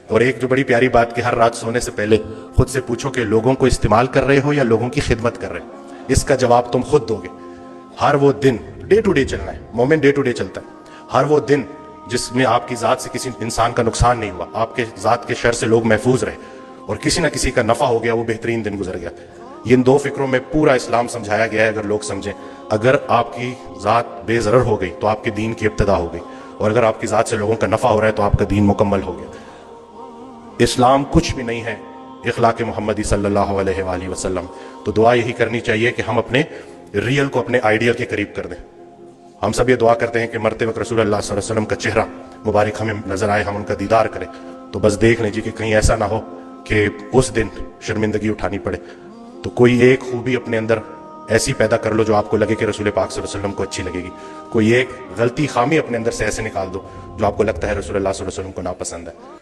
और एक जो बड़ी प्यारी बात कि हर रात सोने से पहले खुद से पूछो कि लोगों को इस्तेमाल कर रहे हो या लोगों की खिदमत कर रहे हो। इसका जवाब तुम खुद दोगे। हर वो दिन डे टू डे चलना है, मोमेंट डे टू डे चलता है। हर वो दिन जिसमें आपकी ज़ात से किसी इंसान का नुकसान नहीं हुआ, आपके ज़ात के शर से लोग महफूज रहे और किसी ना किसी का नफ़ा हो गया, वो बेहतरीन दिन गुजर गया। इन दो फिक्रों में पूरा इस्लाम समझाया गया है। अगर लोग समझें, अगर आपकी ज़ात बेज़रर हो गई तो आपके दीन की इब्तदा हो गई, और अगर आपकी ज़ात से लोगों का नफ़ा हो रहा है तो आपका दीन मुकम्मल हो गया। इस्लाम कुछ भी नहीं है इखलाक मोहम्मदी सल्लल्लाहु अलैहि वसल्लम। तो दुआ यही करनी चाहिए कि हम अपने रियल को अपने आइडियल के करीब कर दें। हम सब ये दुआ करते हैं कि मरते वक्त रसूल अल्लाह सल्लल्लाहु अलैहि वसल्लम का चेहरा मुबारक हमें नजर आए, हम उनका दीदार करें। तो बस देख लीजिए कि कहीं ऐसा ना हो कि उस दिन शर्मिंदगी उठानी पड़े। तो कोई एक खूबी अपने अंदर ऐसी पैदा कर लो जो आपको लगे कि रसूल पाक सल्लल्लाहु अलैहि वसल्लम को अच्छी लगेगी। कोई एक गलती खामी अपने अंदर से ऐसे निकाल दो जो आपको लगता है रसूल अल्लाह सल्लल्लाहु अलैहि वसल्लम को नापसंद है।